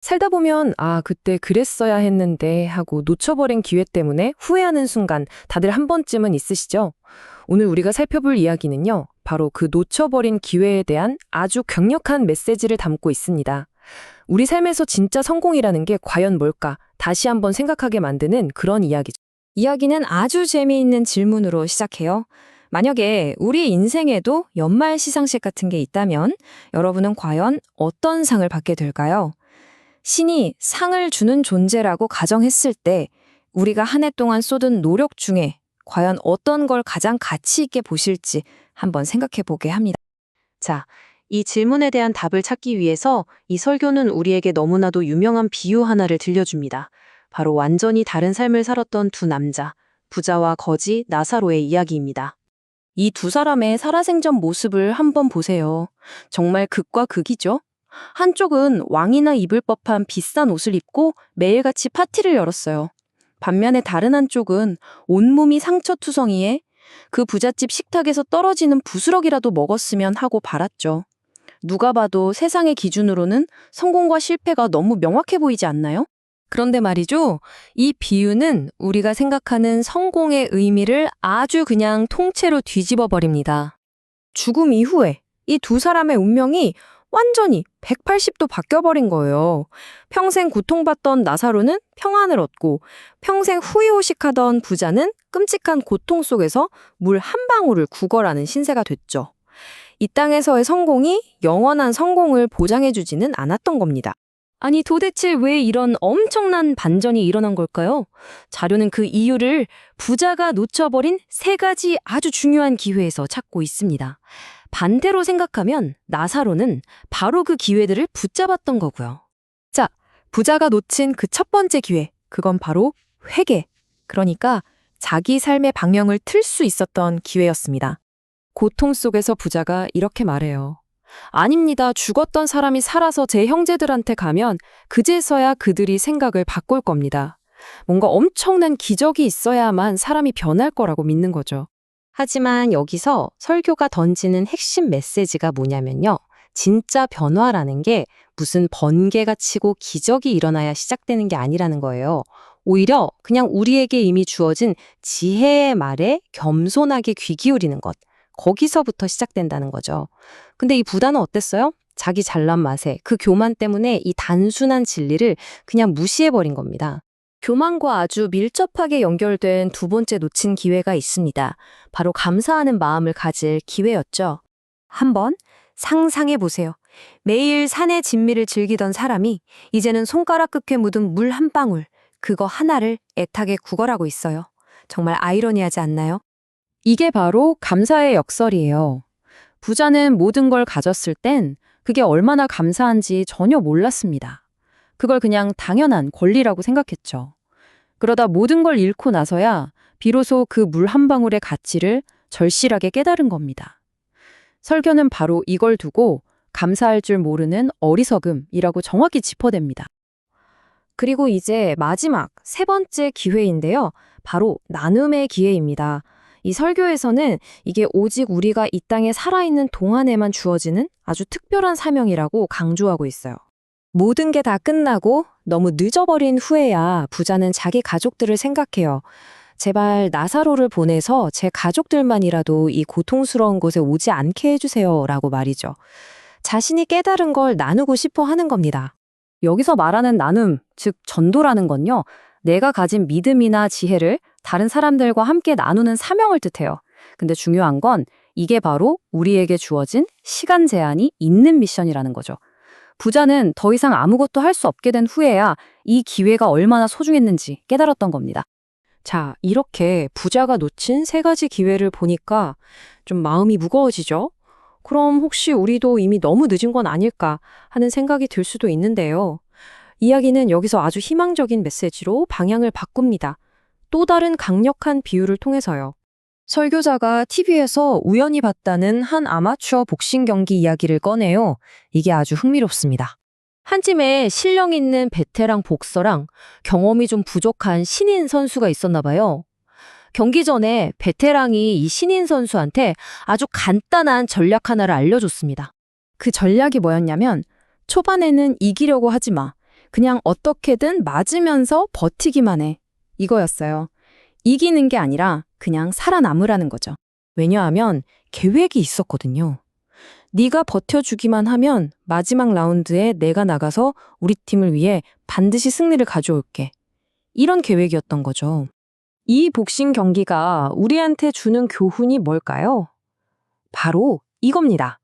살다 보면 그때 그랬어야 했는데 하고 놓쳐버린 기회 때문에 후회하는 순간 다들 한 번쯤은 있으시죠? 오늘 우리가 살펴볼 이야기는요, 바로 그 놓쳐버린 기회에 대한 아주 강력한 메시지를 담고 있습니다. 우리 삶에서 진짜 성공이라는 게 과연 뭘까? 다시 한번 생각하게 만드는 그런 이야기죠. 이야기는 아주 재미있는 질문으로 시작해요. 만약에 우리 인생에도 연말 시상식 같은 게 있다면 여러분은 과연 어떤 상을 받게 될까요? 신이 상을 주는 존재라고 가정했을 때 우리가 한 해 동안 쏟은 노력 중에 과연 어떤 걸 가장 가치 있게 보실지 한번 생각해 보게 합니다. 자, 이 질문에 대한 답을 찾기 위해서 이 설교는 우리에게 너무나도 유명한 비유 하나를 들려줍니다. 바로 완전히 다른 삶을 살았던 두 남자, 부자와 거지 나사로의 이야기입니다. 이 두 사람의 살아생전 모습을 한번 보세요. 정말 극과 극이죠? 한쪽은 왕이나 입을 법한 비싼 옷을 입고 매일같이 파티를 열었어요. 반면에 다른 한쪽은 온몸이 상처투성이에 그 부잣집 식탁에서 떨어지는 부스럭이라도 먹었으면 하고 바랐죠. 누가 봐도 세상의 기준으로는 성공과 실패가 너무 명확해 보이지 않나요? 그런데 말이죠. 이 비유는 우리가 생각하는 성공의 의미를 아주 그냥 통째로 뒤집어 버립니다. 죽음 이후에 이 두 사람의 운명이 완전히 180도 바뀌어버린 거예요. 평생 고통받던 나사로는 평안을 얻고 평생 후회호식하던 부자는 끔찍한 고통 속에서 물 한 방울을 구걸하는 신세가 됐죠. 이 땅에서의 성공이 영원한 성공을 보장해주지는 않았던 겁니다. 아니 도대체 왜 이런 엄청난 반전이 일어난 걸까요? 자료는 그 이유를 부자가 놓쳐버린 세 가지 아주 중요한 기회에서 찾고 있습니다. 반대로 생각하면 나사로는 바로 그 기회들을 붙잡았던 거고요. 자, 부자가 놓친 그 첫 번째 기회, 그건 바로 회개. 그러니까 자기 삶의 방향을 틀 수 있었던 기회였습니다. 고통 속에서 부자가 이렇게 말해요. 아닙니다. 죽었던 사람이 살아서 제 형제들한테 가면 그제서야 그들이 생각을 바꿀 겁니다. 뭔가 엄청난 기적이 있어야만 사람이 변할 거라고 믿는 거죠. 하지만 여기서 설교가 던지는 핵심 메시지가 뭐냐면요. 진짜 변화라는 게 무슨 번개가 치고 기적이 일어나야 시작되는 게 아니라는 거예요. 오히려 그냥 우리에게 이미 주어진 지혜의 말에 겸손하게 귀 기울이는 것. 거기서부터 시작된다는 거죠. 근데 이 부자는 어땠어요? 자기 잘난 맛에 그 교만 때문에 이 단순한 진리를 그냥 무시해버린 겁니다. 교만과 아주 밀접하게 연결된 두 번째 놓친 기회가 있습니다. 바로 감사하는 마음을 가질 기회였죠. 한번 상상해 보세요. 매일 산의 진미를 즐기던 사람이 이제는 손가락 끝에 묻은 물 한 방울, 그거 하나를 애타게 구걸하고 있어요. 정말 아이러니하지 않나요? 이게 바로 감사의 역설이에요. 부자는 모든 걸 가졌을 땐 그게 얼마나 감사한지 전혀 몰랐습니다. 그걸 그냥 당연한 권리라고 생각했죠. 그러다 모든 걸 잃고 나서야 비로소 그 물 한 방울의 가치를 절실하게 깨달은 겁니다. 설교는 바로 이걸 두고 감사할 줄 모르는 어리석음이라고 정확히 짚어댑니다. 그리고 이제 마지막 세 번째 기회인데요. 바로 나눔의 기회입니다. 이 설교에서는 이게 오직 우리가 이 땅에 살아있는 동안에만 주어지는 아주 특별한 사명이라고 강조하고 있어요. 모든 게 다 끝나고 너무 늦어버린 후에야 부자는 자기 가족들을 생각해요. 제발 나사로를 보내서 제 가족들만이라도 이 고통스러운 곳에 오지 않게 해주세요 라고 말이죠. 자신이 깨달은 걸 나누고 싶어 하는 겁니다. 여기서 말하는 나눔, 즉 전도라는 건요. 내가 가진 믿음이나 지혜를 다른 사람들과 함께 나누는 사명을 뜻해요. 근데 중요한 건 이게 바로 우리에게 주어진 시간 제한이 있는 미션이라는 거죠. 부자는 더 이상 아무것도 할 수 없게 된 후에야 이 기회가 얼마나 소중했는지 깨달았던 겁니다. 자, 이렇게 부자가 놓친 세 가지 기회를 보니까 좀 마음이 무거워지죠? 그럼 혹시 우리도 이미 너무 늦은 건 아닐까 하는 생각이 들 수도 있는데요. 이야기는 여기서 아주 희망적인 메시지로 방향을 바꿉니다. 또 다른 강력한 비유를 통해서요. 설교자가 TV에서 우연히 봤다는 한 아마추어 복싱 경기 이야기를 꺼내요. 이게 아주 흥미롭습니다. 한 팀에 실력 있는 베테랑 복서랑 경험이 좀 부족한 신인 선수가 있었나 봐요. 경기 전에 베테랑이 이 신인 선수한테 아주 간단한 전략 하나를 알려줬습니다. 그 전략이 뭐였냐면 초반에는 이기려고 하지 마. 그냥 어떻게든 맞으면서 버티기만 해. 이거였어요. 이기는 게 아니라 그냥 살아남으라는 거죠. 왜냐하면 계획이 있었거든요. 네가 버텨주기만 하면 마지막 라운드에 내가 나가서 우리 팀을 위해 반드시 승리를 가져올게. 이런 계획이었던 거죠. 이 복싱 경기가 우리한테 주는 교훈이 뭘까요? 바로 이겁니다.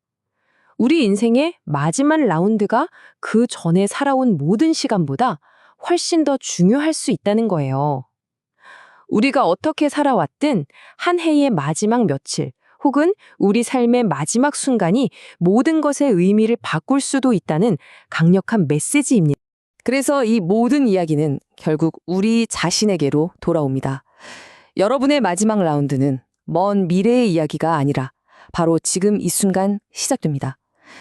우리 인생의 마지막 라운드가 그 전에 살아온 모든 시간보다 훨씬 더 중요할 수 있다는 거예요. 우리가 어떻게 살아왔든 한 해의 마지막 며칠 혹은 우리 삶의 마지막 순간이 모든 것의 의미를 바꿀 수도 있다는 강력한 메시지입니다. 그래서 이 모든 이야기는 결국 우리 자신에게로 돌아옵니다. 여러분의 마지막 라운드는 먼 미래의 이야기가 아니라 바로 지금 이 순간 시작됩니다.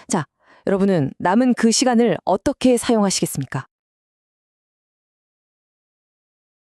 자, 여러분은 남은 그 시간을 어떻게 사용하시겠습니까?